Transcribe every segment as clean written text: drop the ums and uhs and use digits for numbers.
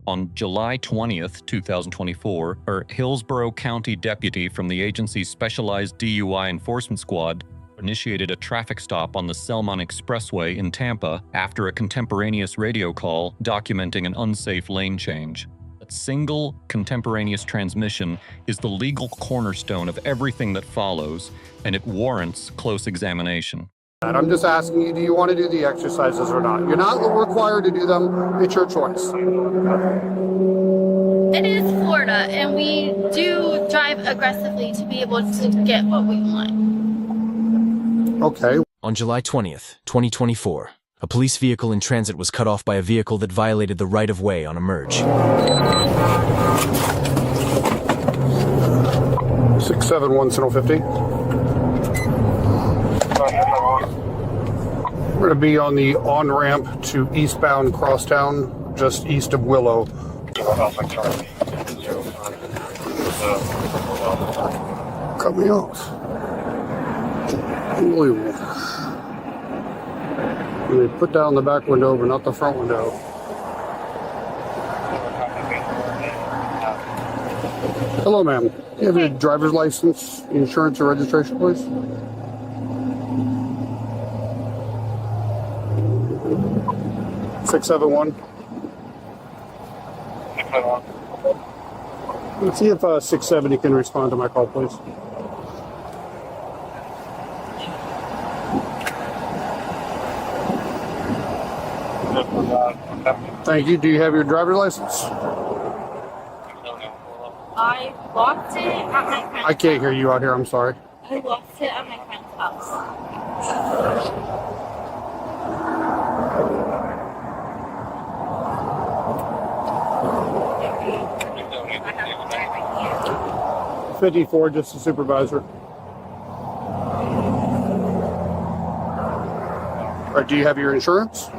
On July 20th, 2024, a Hillsborough County deputy from the agency's specialized DUI enforcement squad initiated a traffic stop on the Selmon Expressway in Tampa after a contemporaneous radio call documenting an unsafe lane change. That single contemporaneous transmission is the legal cornerstone of everything that follows, and it warrants close examination. I'm just asking you, do you want to do the exercises or not? You're not required to do them. It's your choice. It is Florida, and we do drive aggressively to be able to get what we want. Okay. On July 20th, 2024, a police vehicle in transit was cut off by a vehicle that violated the right-of-way on a merge. 671 Central 50. We're going to be on the on-ramp to eastbound Crosstown, just east of Willow. Cut me off. Unbelievable. Let me put down the back window, but not the front window. Hello, ma'am. Do you have your driver's license, insurance, or registration, please? Six, 7, 1. Let's see if 670 can respond to my call, please. Thank you. Do you have your driver's license? I lost it at my friend's I can't hear you out here. I'm sorry. I lost it at my friend's house. 54, just a supervisor. All right, do you have your insurance?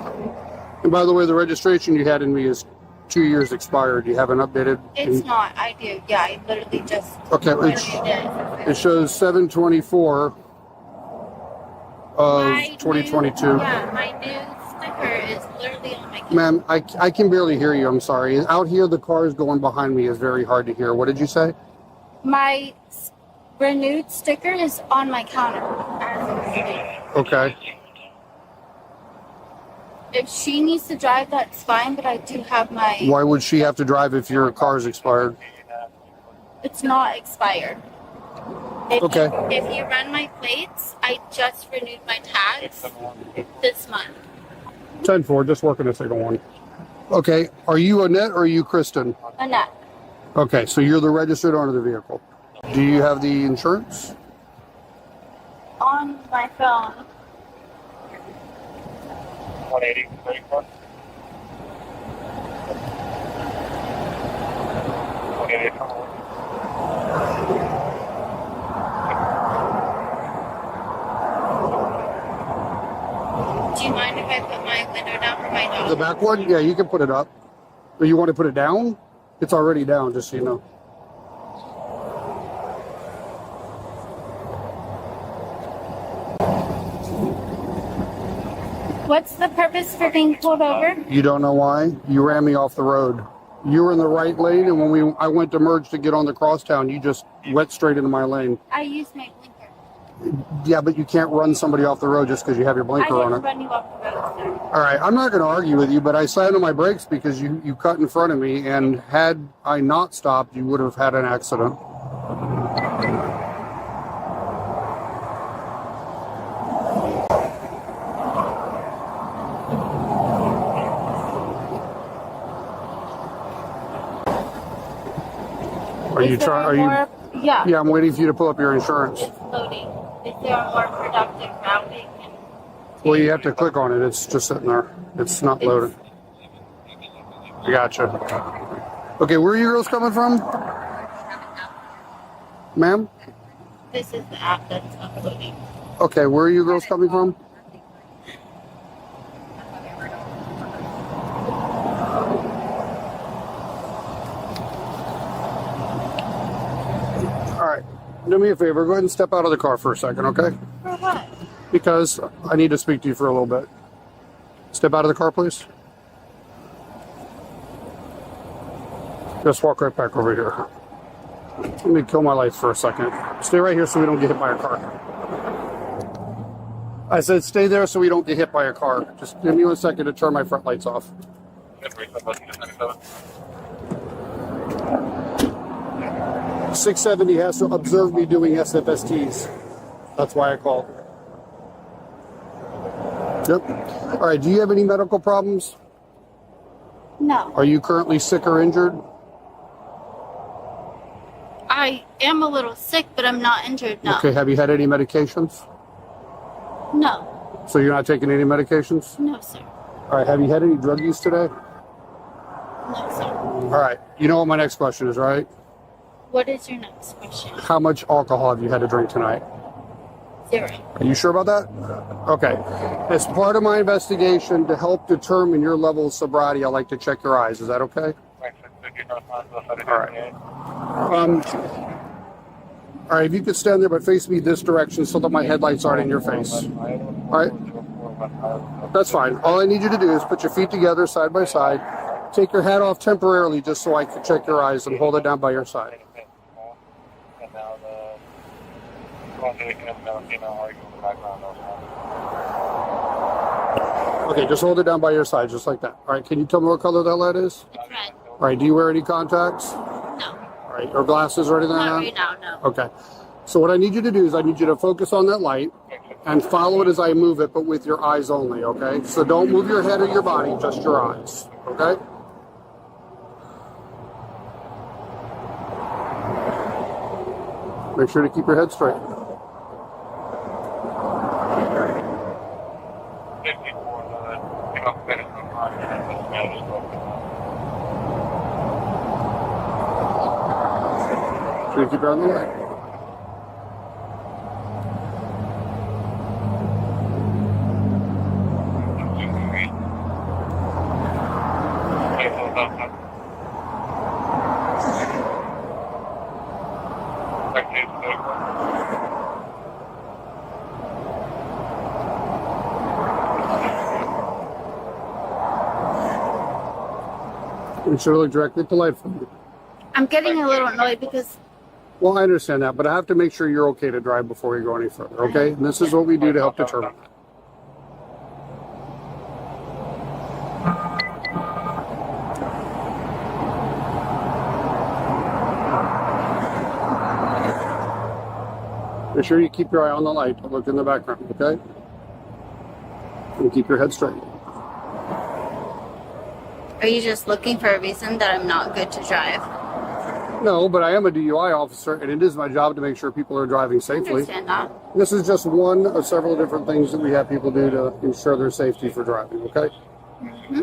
And by the way, the registration you had in me is 2 years expired. You haven't updated? It's not. I do. Yeah, I literally just. Okay, it shows 7/24 of 2022. Yeah, my new sticker is literally on my camera. Ma'am, I can barely hear you. I'm sorry. Out here, the cars going behind me is very hard to hear. What did you say? My renewed sticker is on my counter. Okay. If she needs to drive, that's fine, but I do have my... Why would she have to drive if your car is expired? It's not expired. Okay. If you run my plates, I just renewed my tags this month. 10-4, just working a single one. Okay, are you Annette or are you Kristen? Annette. Okay, so you're the registered owner of the vehicle. Do you have the insurance? On my phone. 180, 34. 180. Do you mind if I put my window down for my dog? The back one? Yeah, you can put it up. But you want to put it down? It's already down, just so you know. What's the purpose for being pulled over? You don't know why? You ran me off the road. You were in the right lane, and when I went to merge to get on the crosstown, you just went straight into my lane. I used my blinker. Yeah, but you can't run somebody off the road just because you have your blinker on I didn't it. run you off the road, sir. All right, I'm not going to argue with you, but I slammed on my brakes because you cut in front of me, and had I not stopped, you would have had an accident. Are you trying? Are you? Yeah. Yeah, I'm waiting for you to pull up your insurance. It's loading. Is there a more productive routing? Well, you have to click on it. It's just sitting there. It's not loaded. I gotcha. Okay, where are you girls coming from? Ma'am? This is the app that's uploading. Okay, where are you girls coming from? All right, do me a favor. Go ahead and step out of the car for a second, okay? For what? Because I need to speak to you for a little bit. Step out of the car, please. Just walk right back over here. Let me kill my lights for a second. Stay right here so we don't get hit by a car. I said stay there so we don't get hit by a car. Just give me 1 second to turn my front lights off. 670 has to observe me doing SFSTs. That's why I called. Yep. All right, do you have any medical problems? No. Are you currently sick or injured? I am a little sick, but I'm not injured, no. Okay, have you had any medications? No. So you're not taking any medications? No, sir. All right, have you had any drug use today? No, sir. All right, you know what my next question is, right? What is your next question? How much alcohol have you had to drink tonight? 0. Are you sure about that? Okay. As part of my investigation to help determine your level of sobriety, I like to check your eyes. Is that okay? All right. All right, if you could stand there but face me this direction so that my headlights aren't in your face. All right? That's fine. All I need you to do is put your feet together side by side. Take your hat off temporarily just so I can check your eyes and hold it down by your side. Okay, just hold it down by your side, just like that. All right, can you tell me what color that light is? It's red. All right, do you wear any contacts? No. All right, or glasses or anything like Not that? right now, no. Okay. So what I need you to do is I need you to focus on that light and follow it as I move it, but with your eyes only, okay? So don't move your head or your body, just your eyes, okay? Make sure to keep your head straight. Should we keep her on the way? You should look directly at the light for me. I'm getting a little annoyed because Well, I understand that, but I have to make sure you're okay to drive before we go any further, okay? And this is what we do to help determine that. Make sure you keep your eye on the light. Don't look in the background, okay? And keep your head straight. are you just looking for a reason that I'm not good to drive? No, but I am a DUI officer, and it is my job to make sure people are driving I safely. understand that. This is just one of several different things that we have people do to ensure their safety for driving, okay? Mm-hmm.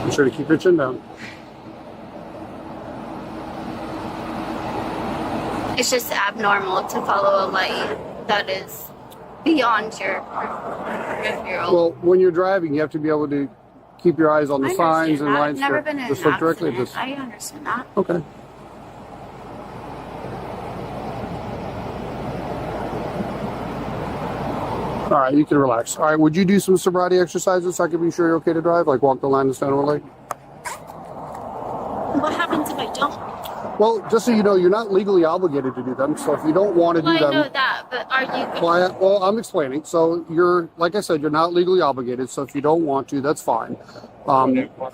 Be sure to keep your chin down. It's just abnormal to follow a light that is beyond your peripheral. Well, when you're driving, you have to be able to keep your eyes on the I signs understand and that. lights. I've never been in just an look directly at accident. this. I understand that. Okay. All right, you can relax. All right, would you do some sobriety exercises so I can be sure you're okay to drive? Like walk the line and stand on the light? What happens if I don't? Well, just so you know, you're not legally obligated to do them. So if you don't want to Well, do I them, know that, but are you? well, I'm explaining. So you're, like I said, you're not legally obligated. So if you don't want to, that's fine.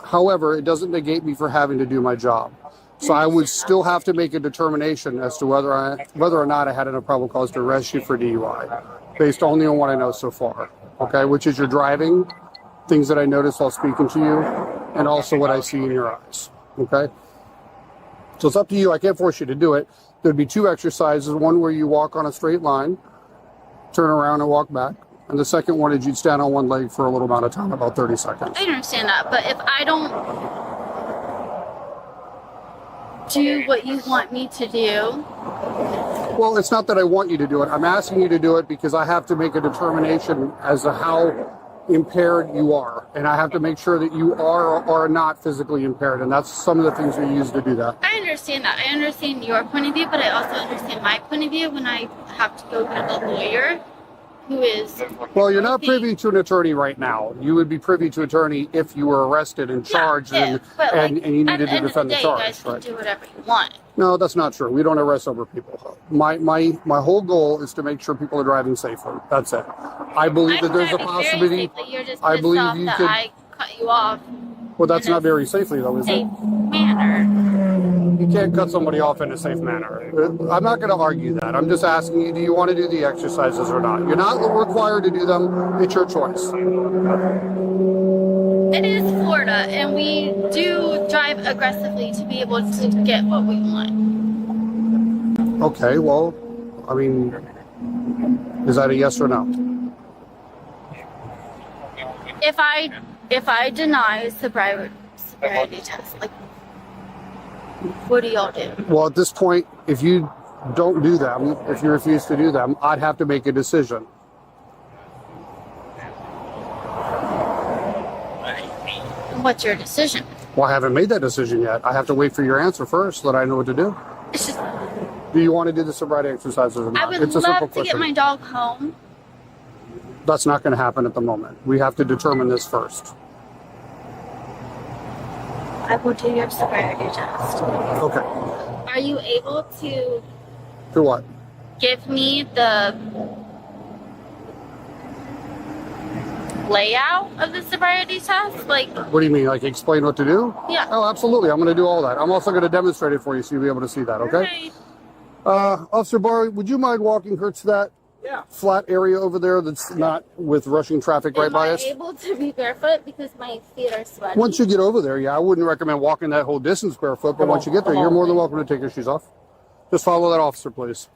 However, it doesn't negate me for having to do my job. So I would still have to make a determination as to whether or not I had enough probable cause to arrest you for DUI, based only on what I know so far. Okay, which is your driving, things that I noticed while speaking to you, and also what I see in your eyes. Okay. So it's up to you. I can't force you to do it. There'd be two exercises. One where you walk on a straight line, turn around and walk back. And the second one is you'd stand on one leg for a little amount of time, about 30 seconds. I understand that, but if I don't do what you want me to do. Well, it's not that I want you to do it. I'm asking you to do it because I have to make a determination as to how impaired you are. And I have to make sure that you are or are not physically impaired. And that's some of the things we use to do that. I understand that. I understand your point of view, but I also understand my point of view when I have to go get a lawyer who is... Well, you're not privy to an attorney right now. You would be privy to attorney if you were arrested and charged and you needed to defend the charge. You guys can do whatever you want. No, that's not true. We don't arrest sober people. My whole goal is to make sure people are driving safely. That's it. I believe that there's a possibility. You're just I believe off you that could. I cut you off. Well, that's not very safely, though, is it? Safe manner. You can't cut somebody off in a safe manner. I'm not going to argue that. I'm just asking you, do you want to do the exercises or not? You're not required to do them. It's your choice. It is Florida, and we do drive aggressively to be able to get what we want. Okay, well, I mean, is that a yes or no? If I deny sobriety test, like, what do y'all do? Well, at this point, if you don't do them, if you refuse to do them, I'd have to make a decision. What's your decision? Well, I haven't made that decision yet. I have to wait for your answer first so that I know what to do. It's just, Do you want to do the sobriety exercises or not? I would It's a simple love to get question. my dog home. That's not going to happen at the moment. We have to determine this first. I will do your sobriety test. Okay. Are you able to For what? give me the layout of the sobriety test? Like, What do you mean? Like explain what to do? yeah. Oh, absolutely. I'm going to do all that. I'm also going to demonstrate it for you so you'll be able to see that, okay? Officer Barr, would you mind walking her to that flat area over there that's not with rushing traffic right by us? Am I able to be barefoot because my feet are sweaty? Once you get over there, yeah, I wouldn't recommend walking that whole distance barefoot, but once you get there, you're more than welcome to take your shoes off. Just follow that officer, please.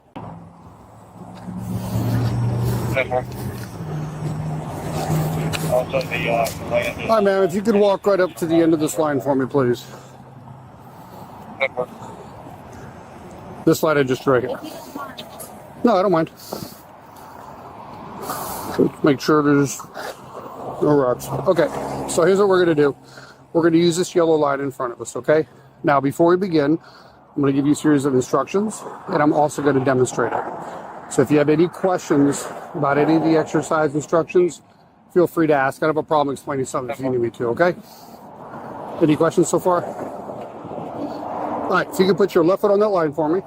Also the land is Hi, ma'am, if you could walk right up to the end of this line for me, please. This line I just right here. If you don't mind. No, I don't mind. Make sure there's no rocks. Okay, so here's what we're going to do. We're going to use this yellow line in front of us, okay? Now, before we begin, I'm going to give you a series of instructions, and I'm also going to demonstrate it. So if you have any questions about any of the exercise instructions, feel free to ask. I don't have a problem explaining something if you need me to, okay? Any questions so far? All right, if you can put your left foot on that line for me.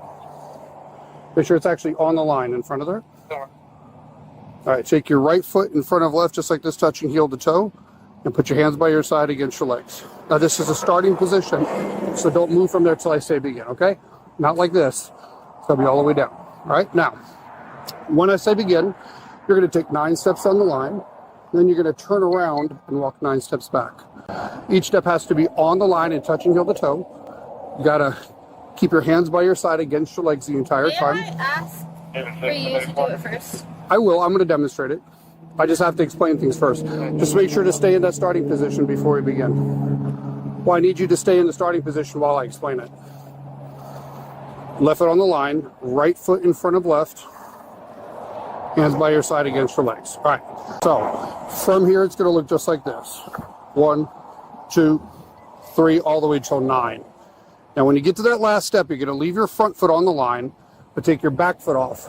Make sure it's actually on the line in front of there. All right, take your right foot in front of left, just like this, touching heel to toe, and put your hands by your side against your legs. Now, this is a starting position, so don't move from there till I say begin, okay? Not like this. It's gonna be all the way down. All right, now, when I say begin, you're gonna take 9 steps on the line, then you're gonna turn around and walk 9 steps back. Each step has to be on the line and touching heel to toe. You gotta keep your hands by your side against your legs the entire time. May I ask for you to do it first? I will. I'm going to demonstrate it. I just have to explain things first. Just make sure to stay in that starting position before we begin. Well, I need you to stay in the starting position while I explain it. Left foot on the line, right foot in front of left, hands by your side against your legs. All right. So from here, it's going to look just like this. 1, 2, 3, all the way till 9. Now, when you get to that last step, you're going to leave your front foot on the line, but take your back foot off.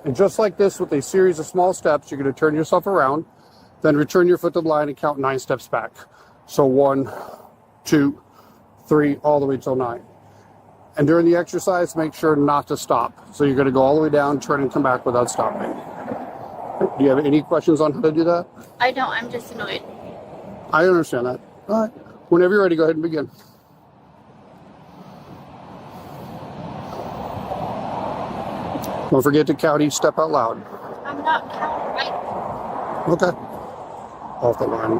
And just like this, with a series of small steps, you're going to turn yourself around, then return your foot to the line and count 9 steps back. So 1, 2, 3, all the way till 9. And during the exercise, make sure not to stop. So you're going to go all the way down, turn and come back without stopping. Do you have any questions on how to do that? I don't. I'm just annoyed. I understand that. All right. Whenever you're ready, go ahead and begin. Don't forget to count each step out loud. I'm not counting right. Okay. Off the line.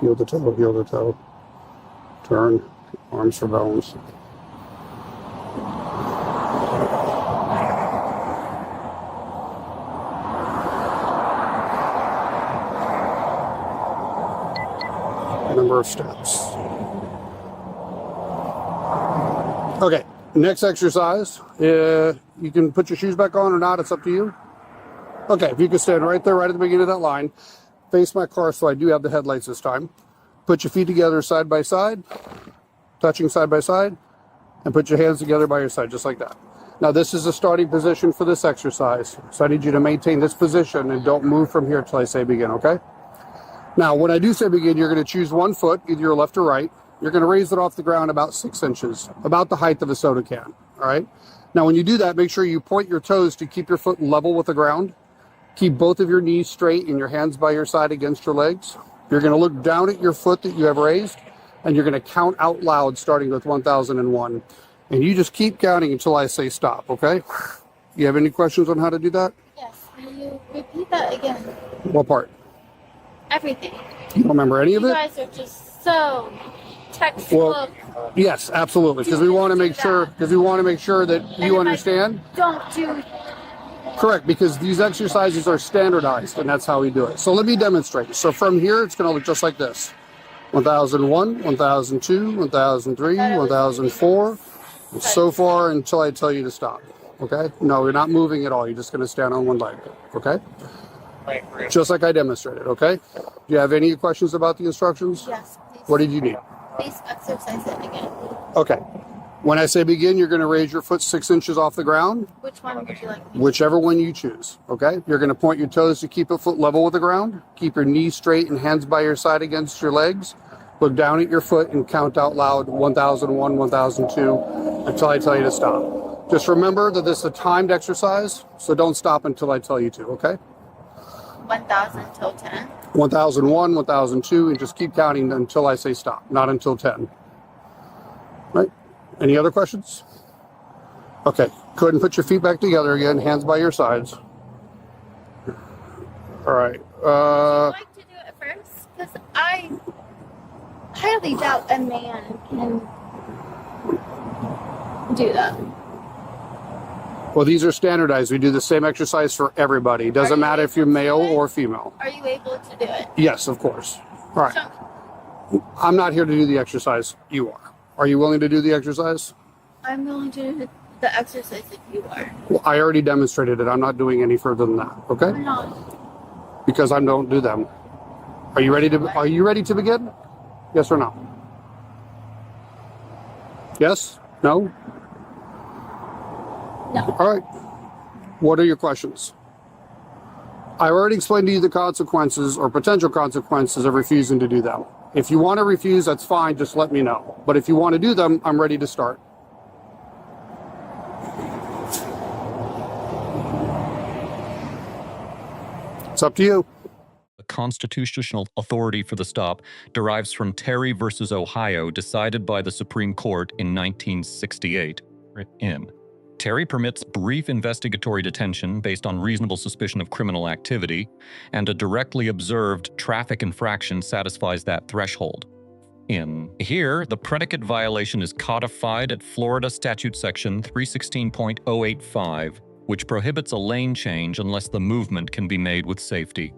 Heel to toe, heel to toe. Turn, arms for bones. Number of steps. Okay, next exercise. You can put your shoes back on or not, it's up to you. Okay, if you can stand right there, right at the beginning of that line, face my car so I do have the headlights this time. Put your feet together side by side, touching side by side, and put your hands together by your side, just like that. Now this is the starting position for this exercise, so I need you to maintain this position and don't move from here till I say begin, okay? Now, when I do say begin, you're going to choose one foot, either your left or right. You're going to raise it off the ground about 6 inches, about the height of a soda can, all right? Now, when you do that, make sure you point your toes to keep your foot level with the ground. Keep both of your knees straight and your hands by your side against your legs. You're going to look down at your foot that you have raised, and you're going to count out loud, starting with 1001. And you just keep counting until I say stop, okay? You have any questions on how to do that? Yes. Can you repeat that again? What part? Everything. You don't remember any of You it? guys are just so textbook. Yes, absolutely, because we want to make sure that you understand. Don't do. Correct, because these exercises are standardized, and that's how we do it. So let me demonstrate. So from here, it's going to look just like this. 1001, 1002, 1003, 1004, and so far until I tell you to stop. Okay? No, you're not moving at all. You're just going to stand on one leg. Okay? Just like I demonstrated. Okay? Do you have any questions about the instructions? Yes, please. What did you need? Please exercise it again. Okay. When I say begin, you're going to raise your foot 6 inches off the ground. Which one would you like? Whichever one you choose, okay? You're going to point your toes to keep a foot level with the ground. Keep your knees straight and hands by your side against your legs. Look down at your foot and count out loud 1001, 1002 until I tell you to stop. Just remember that this is a timed exercise, so don't stop until I tell you to, okay? 1000 till 10. 1001, 1002, and just keep counting until I say stop, not until 10. Right? Any other questions? Okay, go ahead and put your feet back together again, hands by your sides. All right. Would you like to do it first? Because I highly doubt a man can do that. Well, these are standardized. We do the same exercise for everybody. It doesn't matter if you're male or female. Are you able to do it? Yes, of course. All right. So, I'm not here to do the exercise. You are. Are you willing to do the exercise? I'm willing to do the exercise if you are. Well, I already demonstrated it. I'm not doing any further than that. Okay? We're not. Because I don't do them. Are you ready to begin? Yes or no? Yes? No? No. All right. What are your questions? I already explained to you the consequences or potential consequences of refusing to do them. If you want to refuse, that's fine. Just let me know. But if you want to do them, I'm ready to start. It's up to you. The constitutional authority for the stop derives from Terry versus Ohio, decided by the Supreme Court in 1968. Terry permits brief investigatory detention based on reasonable suspicion of criminal activity, and a directly observed traffic infraction satisfies that threshold. Here, the predicate violation is codified at Florida Statute Section 316.085, which prohibits a lane change unless the movement can be made with safety.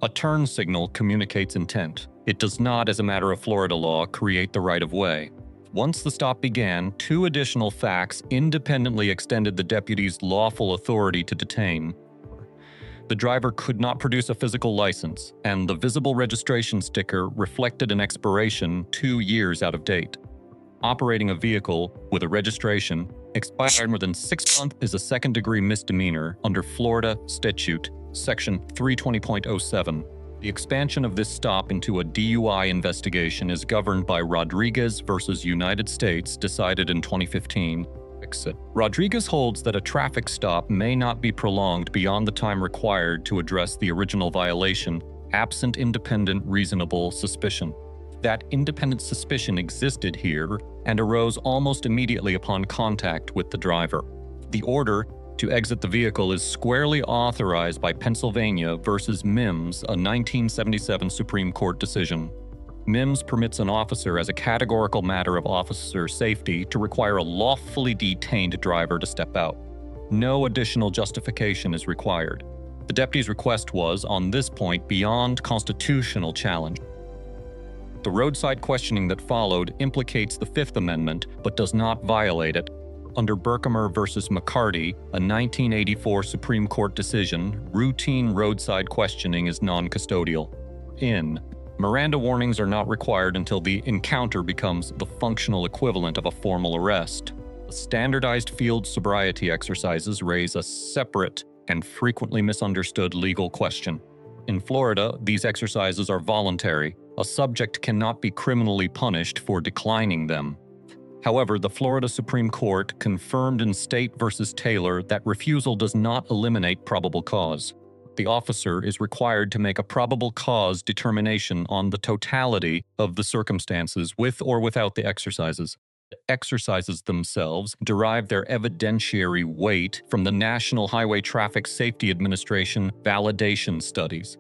A turn signal communicates intent. It does not, as a matter of Florida law, create the right-of-way. Once the stop began, 2 additional facts independently extended the deputy's lawful authority to detain. The driver could not produce a physical license, and the visible registration sticker reflected an expiration 2 years out of date. Operating a vehicle with a registration expired more than 6 months is a second-degree misdemeanor under Florida Statute Section 320.07. The expansion of this stop into a DUI investigation is governed by Rodriguez versus United States, decided in 2015. Rodriguez holds that a traffic stop may not be prolonged beyond the time required to address the original violation, absent independent reasonable suspicion. That independent suspicion existed here and arose almost immediately upon contact with the driver. The order to exit the vehicle is squarely authorized by Pennsylvania versus Mims, a 1977 Supreme Court decision. Mims permits an officer, as a categorical matter of officer safety, to require a lawfully detained driver to step out. No additional justification is required. The deputy's request was, on this point, beyond constitutional challenge. The roadside questioning that followed implicates the Fifth Amendment, but does not violate it. Under Berkemer versus McCarty, a 1984 Supreme Court decision, routine roadside questioning is non-custodial. Miranda warnings are not required until the encounter becomes the functional equivalent of a formal arrest. Standardized field sobriety exercises raise a separate and frequently misunderstood legal question. In Florida, these exercises are voluntary. A subject cannot be criminally punished for declining them. However, the Florida Supreme Court confirmed in State versus Taylor that refusal does not eliminate probable cause. The officer is required to make a probable cause determination on the totality of the circumstances with or without the exercises. The exercises themselves derive their evidentiary weight from the National Highway Traffic Safety Administration validation studies.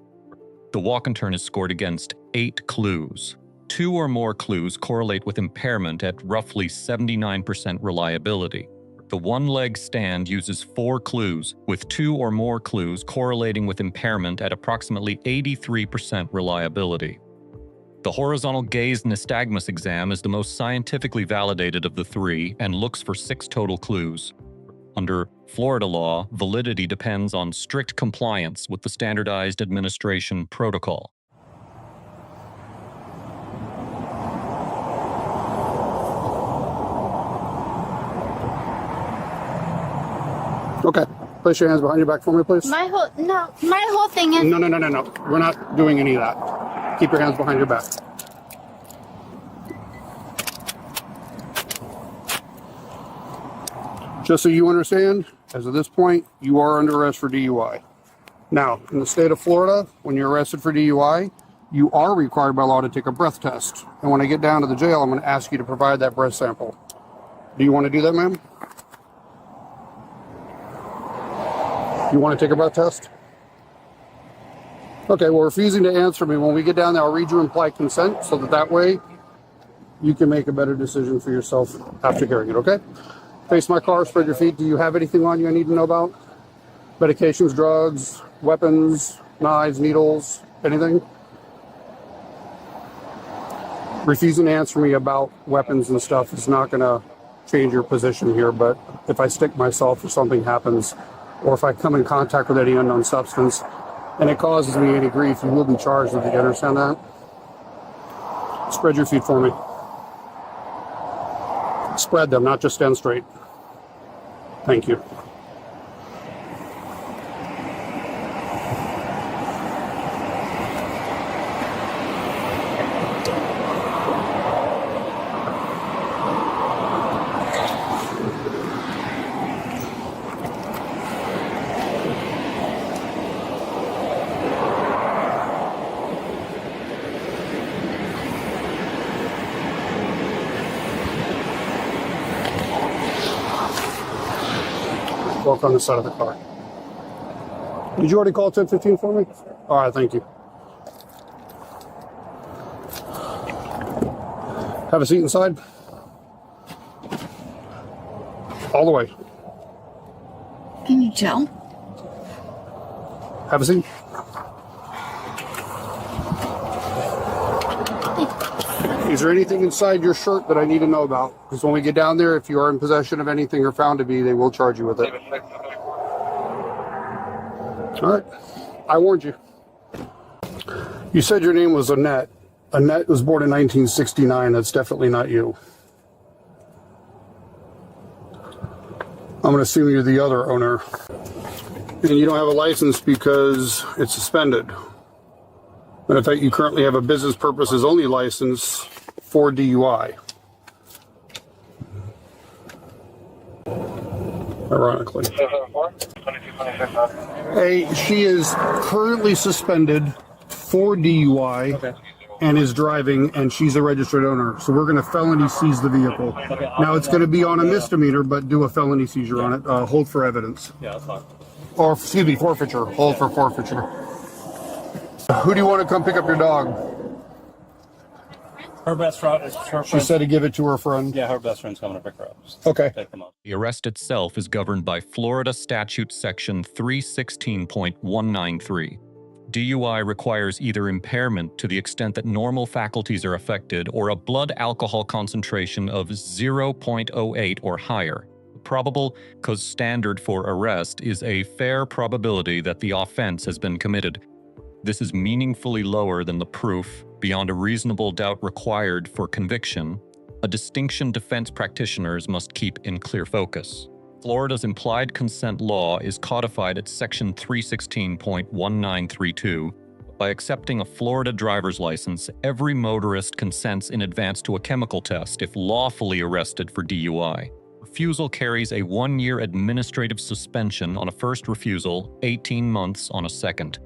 The walk and turn is scored against 8 clues. 2 or more clues correlate with impairment at roughly 79% reliability. The one-leg stand uses 4 clues, with 2 or more clues correlating with impairment at approximately 83% reliability. The horizontal gaze nystagmus exam is the most scientifically validated of the 3 and looks for 6 total clues. Under Florida law, validity depends on strict compliance with the standardized administration protocol. Okay. Place your hands behind your back for me, please. My whole thing is. No. We're not doing any of that. Keep your hands behind your back. Just so you understand, as of this point, you are under arrest for DUI. Now, in the state of Florida, when you're arrested for DUI, you are required by law to take a breath test. And when I get down to the jail, I'm going to ask you to provide that breath sample. Do you want to do that, ma'am? You want to take a breath test? Okay, well, refusing to answer me. When we get down there, I'll read you implied consent so that way you can make a better decision for yourself after hearing it, okay? Face my car, spread your feet. Do you have anything on you I need to know about? Medications, drugs, weapons, knives, needles, anything? Refusing to answer me about weapons and stuff is not going to change your position here, but if I stick myself or something happens, or if I come in contact with any unknown substance and it causes me any grief, you will be charged with it. You understand that? Spread your feet for me. Spread them, not just stand straight. Thank you. Walk on the side of the car. Did you already call 1015 for me? All right, thank you. Have a seat inside. All the way. Can you tell? Have a seat. Is there anything inside your shirt that I need to know about? Because when we get down there, if you are in possession of anything or found to be, they will charge you with it. All right. I warned you. You said your name was Annette. Annette was born in 1969. That's definitely not you. I'm going to assume you're the other owner. And you don't have a license because it's suspended. And I thought you currently have a business purposes only license for DUI. Ironically. Hey, she is currently suspended for DUI and is driving, and she's a registered owner. So we're going to felony seize the vehicle. Now it's going to be on a misdemeanor, but do a felony seizure on it. Hold for evidence. Yeah, that's fine. Or, excuse me, forfeiture. Hold for forfeiture. Who do you want to come pick up your dog? Her best friend. She said to give it to her friend. Yeah, her best friend's coming to pick her up. Okay. Take them up. The arrest itself is governed by Florida Statute Section 316.193. DUI requires either impairment to the extent that normal faculties are affected or a blood alcohol concentration of 0.08 or higher. The probable cause standard for arrest is a fair probability that the offense has been committed. This is meaningfully lower than the proof beyond a reasonable doubt required for conviction, a distinction defense practitioners must keep in clear focus. Florida's implied consent law is codified at Section 316.1932. By accepting a Florida driver's license, every motorist consents in advance to a chemical test if lawfully arrested for DUI. Refusal carries a 1-year administrative suspension on a first refusal, 18 months on a second.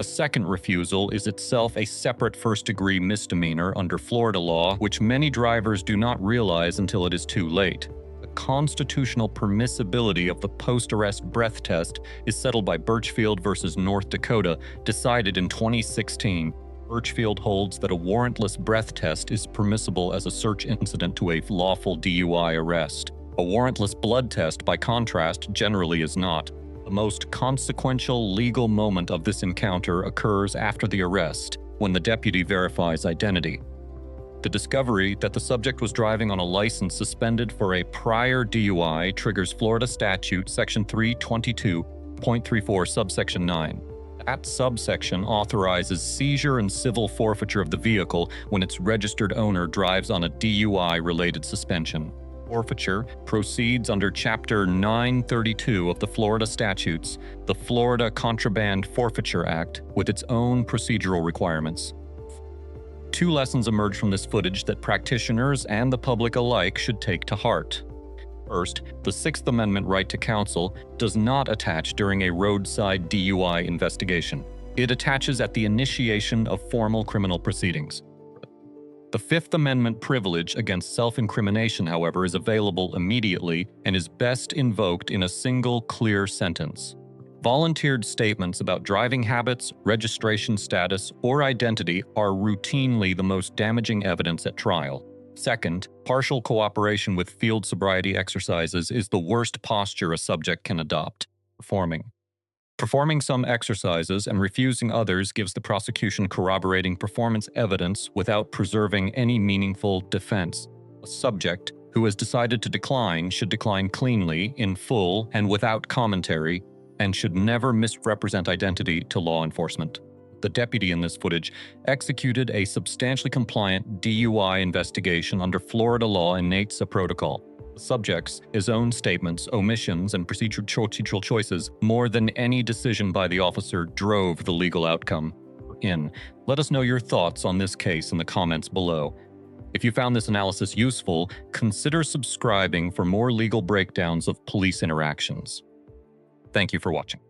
A second refusal is itself a separate first-degree misdemeanor under Florida law, which many drivers do not realize until it is too late. The constitutional permissibility of the post-arrest breath test is settled by Birchfield v. North Dakota, decided in 2016. Birchfield holds that a warrantless breath test is permissible as a search incident to a lawful DUI arrest. A warrantless blood test, by contrast, generally is not. The most consequential legal moment of this encounter occurs after the arrest, when the deputy verifies identity. The discovery that the subject was driving on a license suspended for a prior DUI triggers Florida statute section 322.34 subsection 9. That subsection authorizes seizure and civil forfeiture of the vehicle when its registered owner drives on a DUI-related suspension. Forfeiture proceeds under Chapter 932 of the Florida statutes, the Florida Contraband Forfeiture Act, with its own procedural requirements. Two lessons emerge from this footage that practitioners and the public alike should take to heart. First, the Sixth Amendment right to counsel does not attach during a roadside DUI investigation. It attaches at the initiation of formal criminal proceedings. The Fifth Amendment privilege against self-incrimination, however, is available immediately and is best invoked in a single clear sentence. Volunteered statements about driving habits, registration status, or identity are routinely the most damaging evidence at trial. Second, partial cooperation with field sobriety exercises is the worst posture a subject can adopt. Performing some exercises and refusing others gives the prosecution corroborating performance evidence without preserving any meaningful defense. A subject who has decided to decline should decline cleanly, in full, and without commentary, and should never misrepresent identity to law enforcement. The deputy in this footage executed a substantially compliant DUI investigation under Florida law and NHTSA protocol. The subject's his own statements, omissions, and procedural choices, more than any decision by the officer, drove the legal outcome. Let us know your thoughts on this case in the comments below. If you found this analysis useful, consider subscribing for more legal breakdowns of police interactions. Thank you for watching.